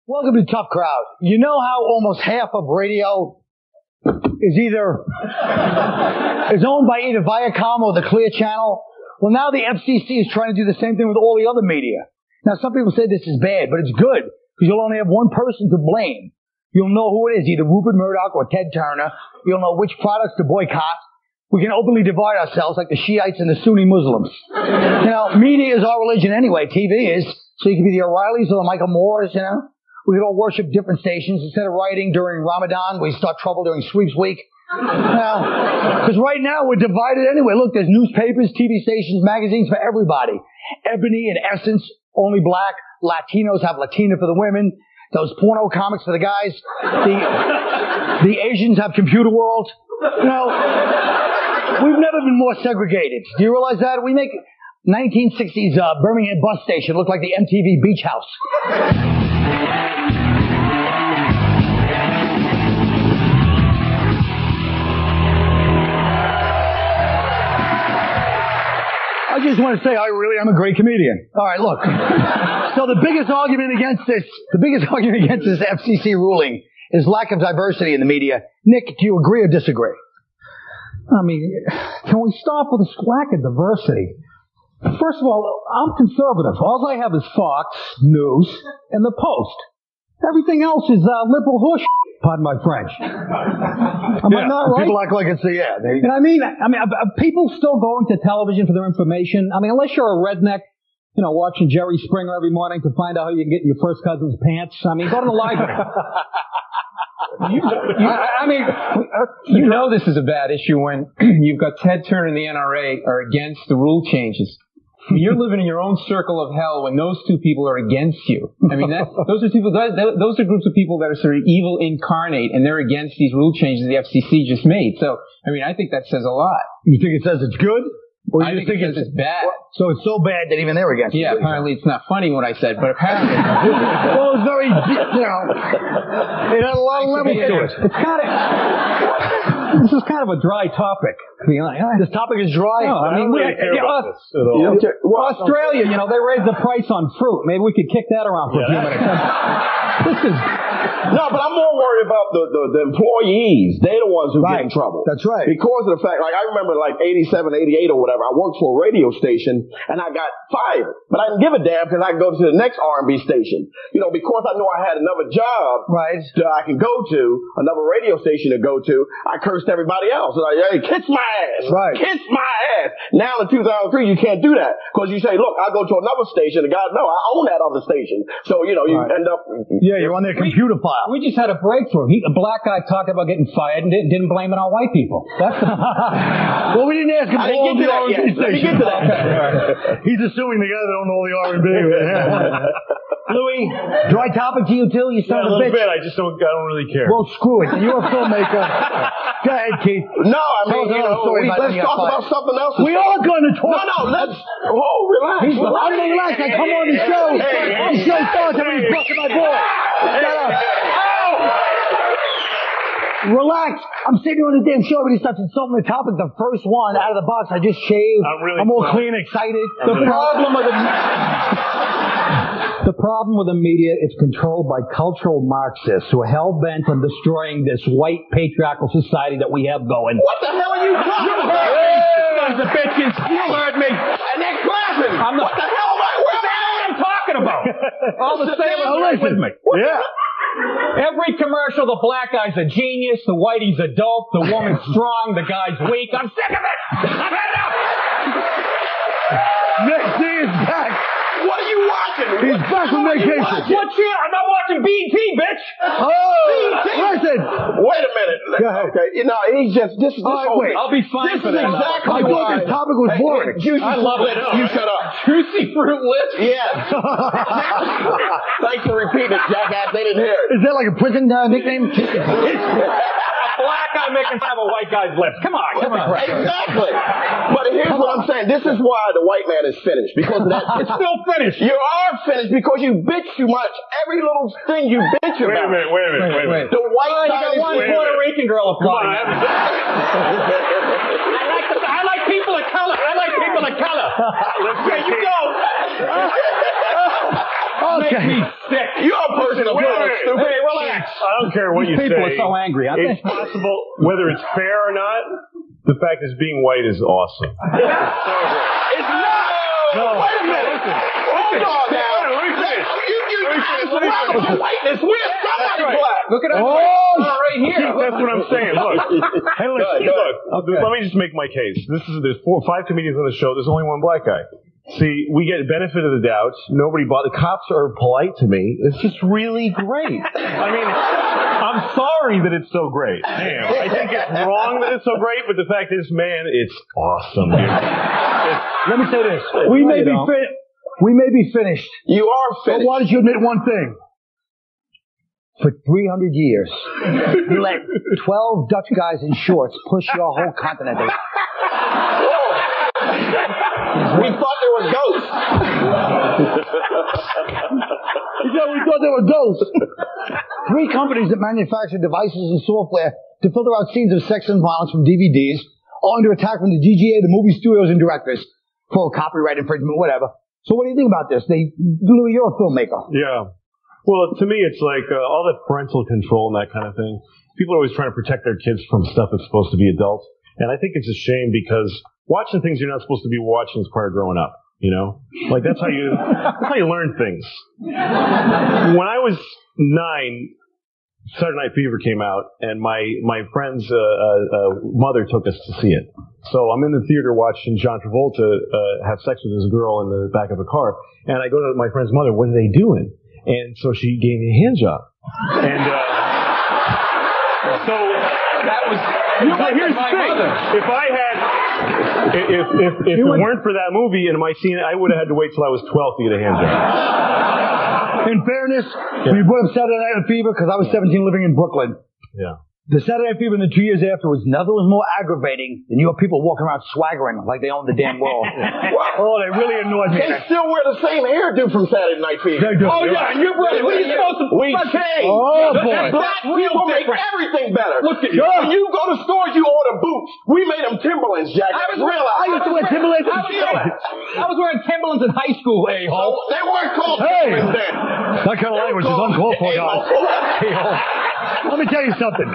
Welcome to Tough Crowd. You know how almost half of radio is owned by either Viacom or the Clear Channel? Well, now the FCC is trying to do the same thing with all the other media. Now, some people say this is bad, but it's good, because you'll only have one person to blame. You'll know who it is, either Rupert Murdoch or Ted Turner. You'll know which products to boycott. We can openly divide ourselves like the Shiites and the Sunni Muslims. You know, media is our religion anyway. TV is. So you can be the O'Reillys or the Michael Moores, you know. We could all worship different stations. Instead of rioting during Ramadan, we start trouble during Sweeps Week. Because right now we're divided anyway. Look, there's newspapers, TV stations, magazines for everybody. Ebony and Essence, only black. Latinos have Latina for the women. Those porno comics for the guys. The Asians have Computer World. You know, we've never been more segregated. Do you realize that? We make 1960s Birmingham bus station look like the MTV Beach House. I just want to say I really am a great comedian. All right, look. So the biggest argument against this FCC ruling is lack of diversity in the media. Nick, do you agree or disagree? I mean, can we start with this lack of diversity? First of all, I'm conservative. All I have is Fox News and the Post. Everything else is liberal hush. Pardon my French. Am I not right? People act like it's And I mean, are people still going to television for their information? I mean, unless you're a redneck, you know, watching Jerry Springer every morning to find out how you can get in your first cousin's pants. I mean, go to the library. You know this is a bad issue when you've got Ted Turner and the NRA are against the rule changes. You're living in your own circle of hell when those two people are against you. I mean, those are groups of people that are sort of evil incarnate, and they're against these rule changes the FCC just made. So, I mean, I think that says a lot. You think it says it's good? Or I think it says it's bad. So it's so bad that even they're against it. Yeah, apparently it's not funny what I said, but apparently well, it's very, you know, it had a lot of levels to it. It's kind of... This is kind of a dry topic. This topic is dry. No, I mean, Australia, you know, they raised the price on fruit. Maybe we could kick that around for a few minutes. This is... No, but I'm more worried about the employees. They're the ones who get in trouble. That's right. Because of the fact, like, I remember like 87, 88 or whatever, I worked for a radio station and I got fired. But I didn't give a damn because I could go to the next R&B station. You know, because I knew I had another job that I can go to, another radio station to go to, I cursed everybody else. Like, hey, kiss my ass. Right. Kiss my ass. Now in 2003, you can't do that. Because you say, look, I'll go to another station. The guy, no, I own that other station. So, you know, you end up... Yeah, you're on their computer file. We just had a breakthrough. A black guy talked about getting fired and didn't blame it on white people. That's well, we didn't ask him all the R&B stations. Let me get to that. He's assuming the guy that owned all the R&B. Louis, dry topic to you too? You son of a bitch. Bit. I don't really care. Well, screw it. You're a filmmaker. Go ahead, Keith. No, I mean, let's talk about something else. We are going to talk. No, let's... relax. I'm relaxed. I come on the show. The show starts and he's busting my ball. Shut up. Relax. I'm sitting here on the damn show, but he starts insulting the topic. The first one out of the box, I just shaved. I'm all clean, excited. The problem with the media is controlled by cultural Marxists who are hell-bent on destroying this white patriarchal society that we have going. What the hell are you talking about? Sons of bitches! You heard me! And they're clapping! What the hell am I... What I'm talking about? All the sailors with me. Yeah. Every commercial, the black guy's a genius, the whitey's a dope, the woman's strong, the guy's weak. I'm sick of it! I've had enough! Next day is back. What are you watching? He's back from vacation. What shit? I'm not watching BT, bitch! Oh! Listen! Wait a minute. Go ahead. Okay, you know, he's just... This wait. I'll be fine for that. Exactly I thought this topic was boring. I love it. You shut up. Juicy Fruit Lips? Yes. Thanks for repeating it, jackass. They didn't hear it. Is that like a prison nickname? A black guy making fun of a white guy's lips. Come on. Exactly. But here's what I'm saying. This is why the white man is finished. Because of that. It's still finished. You are finished because you bitch too much. Every little thing you bitch about. Wait a minute. The white guy is one Puerto Rican girl applauding. I like people of color. There you go. Okay. Make me sick. You're a person of stupid. Hey, relax. I don't care what you say. People are so angry. It's possible, whether it's fair or not, the fact is being white is awesome. It's so great. It's not. No. Wait a minute. Hold on now. Whiteness. We're somebody black. Look at us. Oh, Right here. That's what I'm saying. Look. Hey, look. Let me just make my case. There's 5 comedians on the show. There's only one black guy. See, we get benefit of the doubt. Nobody bought. The cops are polite to me. It's just really great. I mean, I'm sorry that it's so great. Damn. I think it's wrong that it's so great, but the fact is, man, it's awesome. Dude. let me say this. We may be finished. You are finished. But why don't you admit one thing? For 300 years, you let 12 Dutch guys in shorts push your whole continent. We thought there were ghosts. We thought there were ghosts. 3 companies that manufacture devices and software to filter out scenes of sex and violence from DVDs are under attack from the DGA, the movie studios and directors, for copyright infringement, whatever. So what do you think about this? You're a filmmaker. Yeah. Well, to me, it's like all that parental control and that kind of thing. People are always trying to protect their kids from stuff that's supposed to be adult. And I think it's a shame because watching things you're not supposed to be watching is part of growing up, you know? Like, that's how you learn things. When I was 9, Saturday Night Fever came out, and my friend's mother took us to see it. So I'm in the theater watching John Travolta have sex with his girl in the back of a car, and I go to my friend's mother, what are they doing? And so she gave me a hand job. And so that was... here's the thing. If I had... If it weren't for that movie and my scene, I would have had to wait till I was 12 to get a hand job. In fairness, when you brought up Saturday Night Fever, because I was 17 living in Brooklyn, the Saturday Night Fever in the 2 years afterwards, nothing was more aggravating than you have people walking around swaggering like they own the damn world. Oh, they really annoyed me. They still wear the same hairdo from Saturday Night Fever. They do. Oh, yeah, and you're right. What are you supposed to... We changed. Oh, boy. Black people make everything better. Look at you. When you go to stores, you order boots. We made them Timberlands, Jack. I used to wear Timberlands. I was wearing Timberlands in high school, a-hole. They weren't called Timberlands then. That kind of language is uncalled for, guys. Let me tell you something.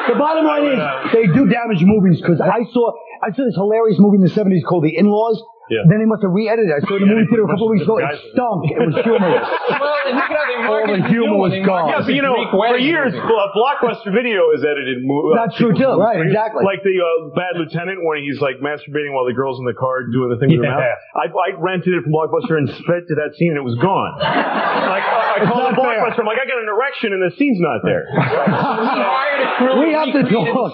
The bottom line is, they do damage movies, because I saw this hilarious movie in the 70s called The In-Laws. Yeah. Then they must have re-edited it. I saw the movie theater a couple of weeks ago. It stunk. It was humorous. Well, and look at how they All the humor was gone. Yeah, but you know, for years, Blockbuster Video has edited movies. That's true, too. Right, exactly. Like the Bad Lieutenant, when he's like masturbating while the girl's in the car doing the thing with her mouth. I rented it from Blockbuster and sped to that scene and it was gone. Like, I called the Blockbuster, I'm like, I got an erection and the scene's not there. We have to talk.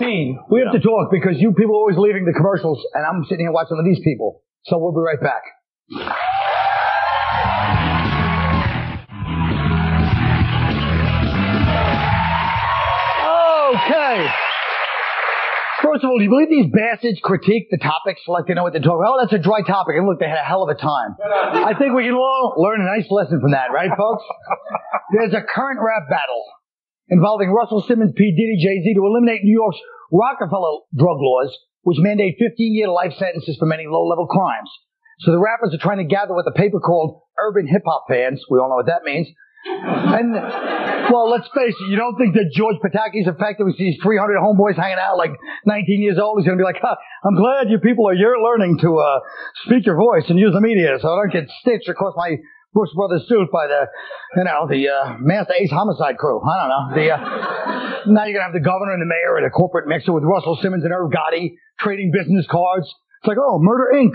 We have to talk because you people are always leaving the commercials and I'm sitting here watching with these people. So we'll be right back. Okay. First of all, do you believe these bastards critique the topics like they know what they're talking about? Oh, that's a dry topic. And look, they had a hell of a time. I think we can all learn a nice lesson from that, right, folks? There's a current rap battle involving Russell Simmons, P. Diddy, Jay-Z to eliminate New York's Rockefeller drug laws, which mandate 15-year life sentences for many low-level crimes. So the rappers are trying to gather what the paper called urban hip-hop fans. We all know what that means. And, well, let's face it, you don't think that George Pataki's affected with these 300 homeboys hanging out like 19 years old? He's going to be like, I'm glad you people are learning to speak your voice and use the media so I don't get stitched across my Brooks Brothers suit by the Master Ace Homicide crew. I don't know. Now you're going to have the governor and the mayor at a corporate mixer with Russell Simmons and Irv Gotti trading business cards. It's like, oh, Murder Inc.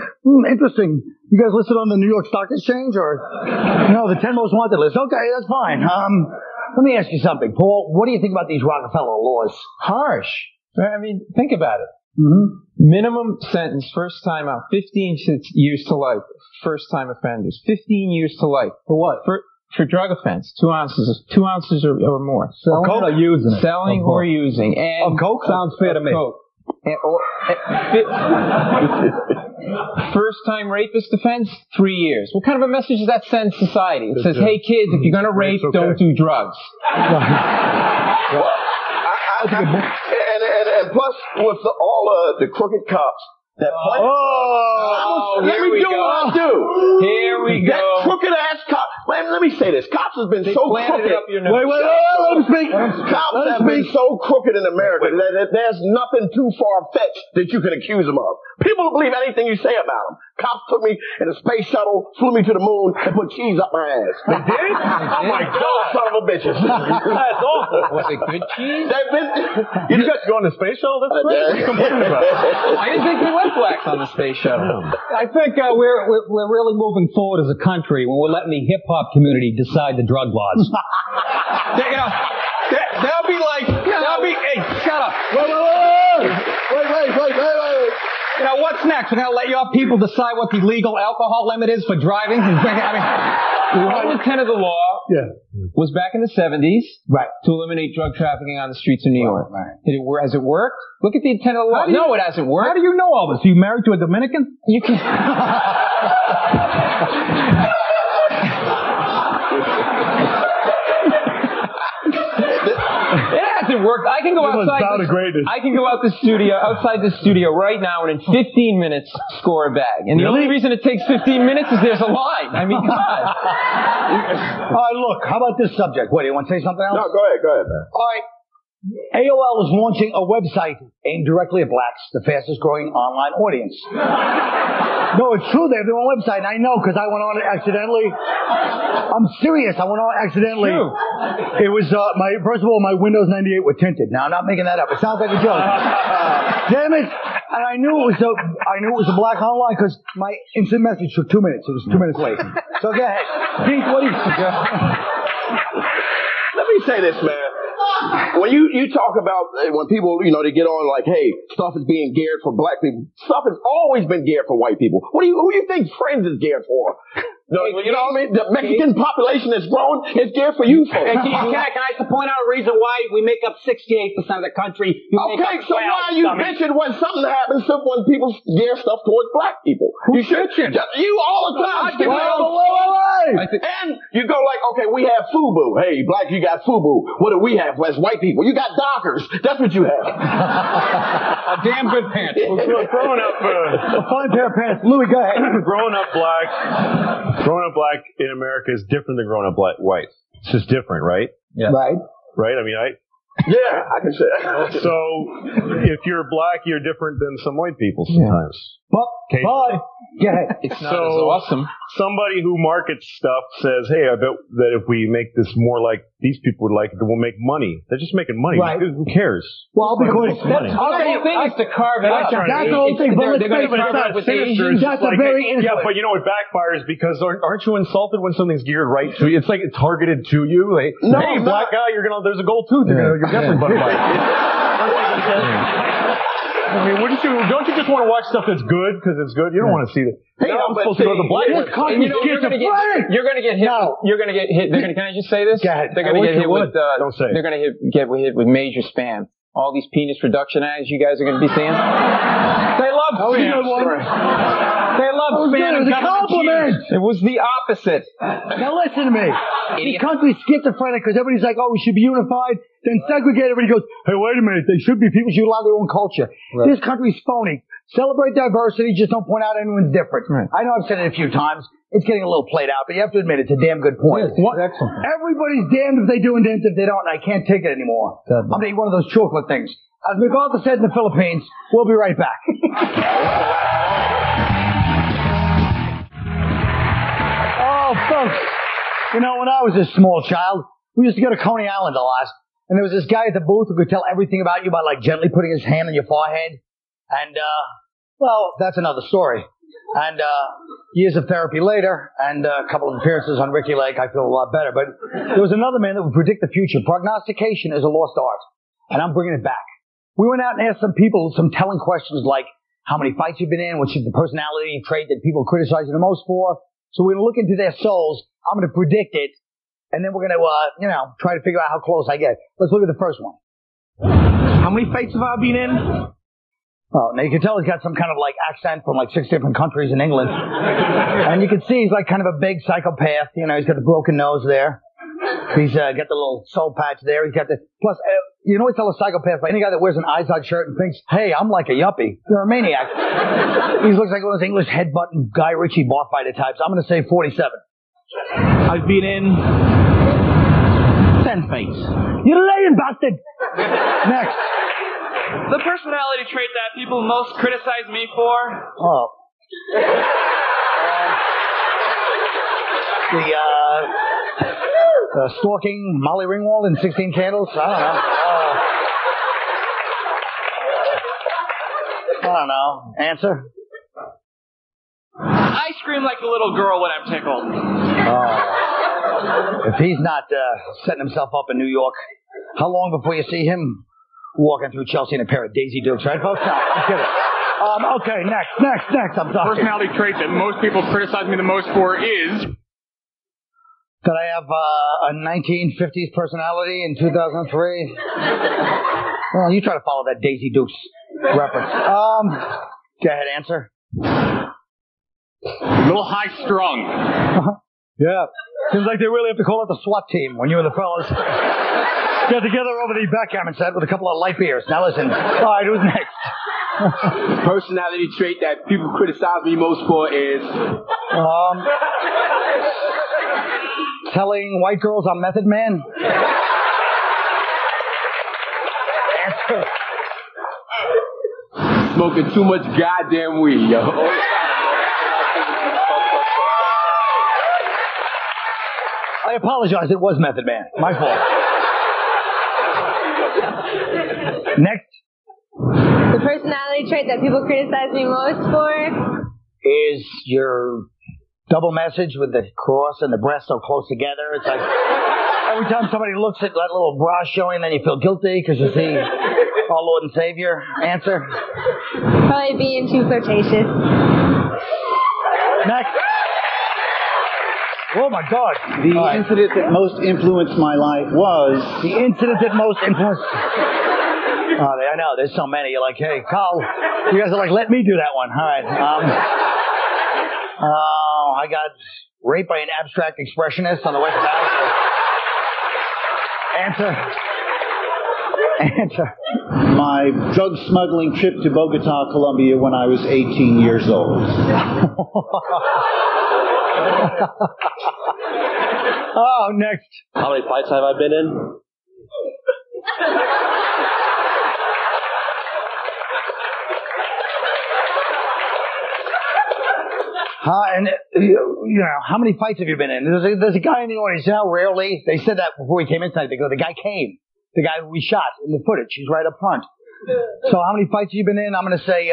Interesting. You guys listed on the New York Stock Exchange or, the 10 most wanted list? Okay, that's fine. Let me ask you something. Paul, what do you think about these Rockefeller laws? Harsh. I mean, think about it. Mm-hmm. Minimum sentence, first time out, 15 years to life. First time offenders, 15 years to life. For what? For drug offense, 2 ounces or more. Selling or using it? Selling or using. And of coke? Sounds fair to me. First time rapist offense, 3 years. What kind of a message does that send society? It says, hey kids, if you're going to rape, don't do drugs. And plus, with all the crooked cops that play. Let me do what I do. Here we go. That crooked ass cop. Man, let me say this. Cops has been so crooked. Wait, let him speak. Cops have been so crooked in America that there's nothing too far-fetched that you can accuse them of. People will believe anything you say about them. Cops took me in a space shuttle, flew me to the moon, and put cheese up my ass. They did? Oh my God, son of a bitches. That's awful. Was it good cheese? You got to go on the space shuttle? That's great. What are you complaining about? I didn't think we went blacks on the space shuttle. I think we're really moving forward as a country when we're letting the hip-hop community decide the drug laws. That'll be like, hey, shut up. Wait. You know, what's next? We're going to let your people decide what the legal alcohol limit is for driving? The whole intent of the law was back in the 70s to eliminate drug trafficking on the streets of New York. Has it worked? Look at the intent of the law. No, it hasn't worked. How do you know all this? Are you married to a Dominican? You can... It hasn't worked. I can go outside. I can go outside the studio right now, and in 15 minutes score a bag. And the only reason it takes 15 minutes is there's a line. I mean, come on. All right, look. How about this subject? What, do you want to say something else? No, go ahead, man. All right. AOL is launching a website aimed directly at blacks, the fastest growing online audience. No, it's true. They have their own website, and I know because I went on it accidentally. I'm serious. I went on it accidentally. True. It was first of all, my Windows 98 were tinted. Now I'm not making that up. It sounds like a joke. Damn it! And I knew it was a black online because my instant message took 2 minutes. It was 2 minutes late. So go ahead, Pete. What do you? Let me say this, man. When you talk about when people, they get on like, hey, stuff is being geared for black people. Stuff has always been geared for white people. Who do you think Friends is geared for? No, you know what I mean? The Mexican population that's growing is geared for you folks. Can I point out a reason why we make up 68% of the country? Okay, so why are you bitching when something happens when people gear stuff towards black people? You should. You all the time. And you go like, okay, we have FUBU. Hey, black, you got FUBU. What do we have as white people? You got Dockers. That's what you have. A damn good pants. Growing up, a fine pair of pants. Louis, go ahead. Growing up black in America is different than growing up white. It's just different, right? Yeah. Right. I mean, yeah, I can say that. So, if you're black, you're different than some white people sometimes. But, go ahead. It's not as awesome. Somebody who markets stuff says, hey, I bet that if we make this more like these people would like it, we'll make money. They're just making money. Right. Who cares? Well, because the whole thing is to carve it out. That's the whole thing. But they're going to carve it out with the Asians. That's a very yeah, but you know it backfires because aren't you insulted when something's geared right to you? It's like it's targeted to you. Like, no, hey, black guy, there's a gold tooth. You're definitely Bud Light. I mean, don't you just want to watch stuff that's good because it's good? You don't want to see that. Hey, I'm supposed to go to the black one. You're going to get hit. No. You're going to get hit. Can I just say this? Go ahead. They're going to get hit with. Don't say. They're going to get hit with major spam. All these penis reduction ads you guys are going to be seeing. They love spam. They love spam. It was a compliment. It was the opposite. Now listen to me. The country's schizophrenic because everybody's like, oh, we should be unified. Then segregate. Everybody goes, hey, wait a minute. They should be. People should allow their own culture. Right. This country's phony. Celebrate diversity. Just don't point out anyone's different. Right. I know I've said it a few times. It's getting a little played out, but you have to admit it's a damn good point. Yes, excellent. Everybody's damned if they do and damned if they don't, and I can't take it anymore. I'm going to eat one of those chocolate things. As MacArthur said in the Philippines, we'll be right back. Oh, folks. You know, when I was a small child, we used to go to Coney Island a lot, and there was this guy at the booth who could tell everything about you by, like, gently putting his hand on your forehead. And, well, that's another story. And years of therapy later, and a couple of appearances on Ricky Lake, I feel a lot better. But there was another man that would predict the future. Prognostication is a lost art, and I'm bringing it back. We went out and asked some people some telling questions like, how many fights you've been in, what's the personality trait that people criticize you the most for. So we're going to look into their souls. I'm going to predict it, and then we're going to, try to figure out how close I get. Let's look at the first one. How many fights have I been in? Oh, now you can tell he's got some kind of like accent from like 6 different countries in England. And you can see he's like kind of a big psychopath. He's got the broken nose there. He's got the little soul patch there. He's got the, plus, you know, we tell a psychopath, any guy that wears an Izod shirt and thinks, hey, I'm like a yuppie. You're a maniac. He looks like one of those English headbutting Guy Ritchie bar fighter types. I'm going to say 47. I've been in 10 fights. You're lying, bastard! Next. The personality trait that people most criticize me for. Oh. The stalking Molly Ringwald in 16 Candles? I don't know. Answer? I scream like a little girl when I'm tickled. If he's not setting himself up in New York, how long before you see him walking through Chelsea in a pair of Daisy Dukes, right, folks? No, I'm kidding. Okay, next. I'm talking. Personality trait that most people criticize me the most for is that I have a 1950s personality in 2003. Well, you try to follow that Daisy Dukes reference. Go ahead, answer. a little high strung. Yeah. Seems like they really have to call out the SWAT team when you and the fellas get together over the backgammon set with a couple of light beers. Now listen. All right, who's next? Personality trait that people criticize me most for is telling white girls I'm Method Man. Answer. smoking too much goddamn weed, yo. I apologize. It was Method Man. My fault. Next. The personality trait that people criticize me most for is your double message with the cross and the breast so close together. It's like every time somebody looks at that little bra showing, then you feel guilty because you see our Lord and Savior. Answer. Probably being too flirtatious. Next. Oh my God. The incident that most influenced my life was... The incident that most influenced... Oh, I know. There's so many. You're like, hey, Carl, you guys are like, let me do that one. All right. I got raped by an abstract expressionist on the way to Dallas. Answer. My drug smuggling trip to Bogota, Colombia when I was 18 years old. Oh, next. How many fights have I been in? And you know, how many fights have you been in? There's a guy in the audience. You know, rarely they said that before we came in tonight. They go, the guy came. The guy we shot in the footage. He's right up front. So how many fights have you been in? I'm going to say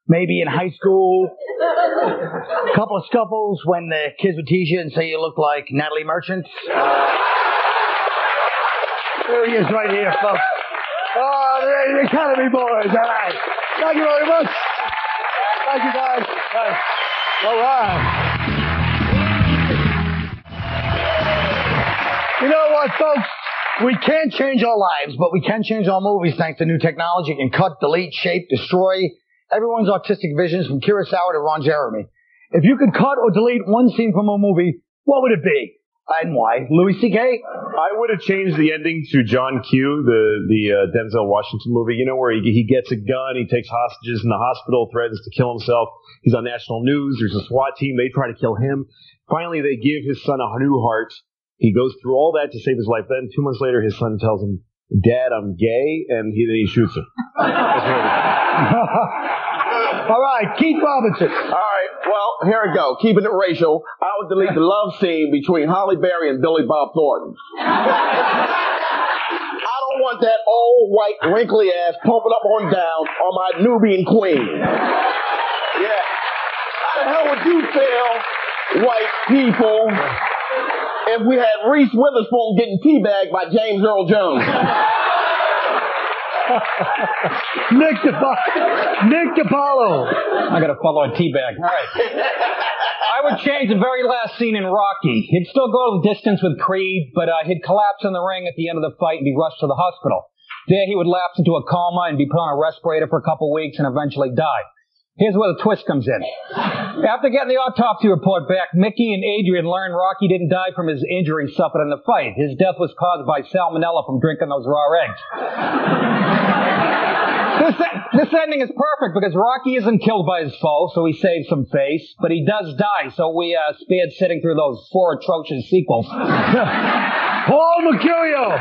maybe in high school. A couple of scuffles when the kids would tease you and say you look like Natalie Merchant. There he is right here, folks. Oh, the Academy boys. All right. Thank you very much. Thank you, guys. Right. All right. You know what, folks? We can't change our lives, but we can change our movies thanks to new technology. You can cut, delete, shape, destroy everyone's artistic visions from Kurosawa to Ron Jeremy. If you could cut or delete one scene from a movie, what would it be? And why? Louis C.K.? I would have changed the ending to John Q, the Denzel Washington movie, you know, where he gets a gun, he takes hostages in the hospital, threatens to kill himself. He's on national news. There's a SWAT team. They try to kill him. Finally, they give his son a new heart. He goes through all that to save his life. Then 2 months later, his son tells him, Dad, I'm gay, and then he shoots him. All right, Keith Robinson. All right, well, here we go. Keeping it racial, I would delete the love scene between Holly Berry and Billy Bob Thornton. I don't want that old, white, wrinkly ass pumping up on down on my Nubian queen. Yeah. How the hell would you feel, white people, if we had Reese Witherspoon getting teabagged by James Earl Jones? Nick DiPaolo. I got to follow a teabag. All right. I would change the very last scene in Rocky. He'd still go the distance with Creed, but he'd collapse in the ring at the end of the fight and be rushed to the hospital. There he would lapse into a coma and be put on a respirator for a couple weeks and eventually die. Here's where the twist comes in. After getting the autopsy report back, Mickey and Adrian learned Rocky didn't die from his injuries suffered in the fight. His death was caused by salmonella from drinking those raw eggs. This ending is perfect because Rocky isn't killed by his foe, so he saves some face, but he does die, so we spared sitting through those 4 atrocious sequels. Paul Mecurio!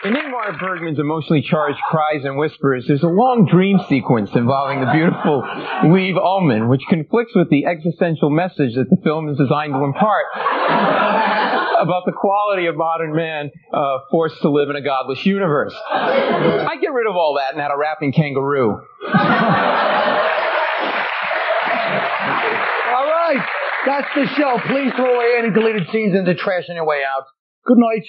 In Ingmar Bergman's emotionally charged Cries and Whispers, there's a long dream sequence involving the beautiful Liv Ullmann, which conflicts with the existential message that the film is designed to impart about the quality of modern man forced to live in a godless universe. I'd get rid of all that and add a rapping kangaroo. All right, that's the show. Please throw away any deleted scenes in the trash on your way out. Good night.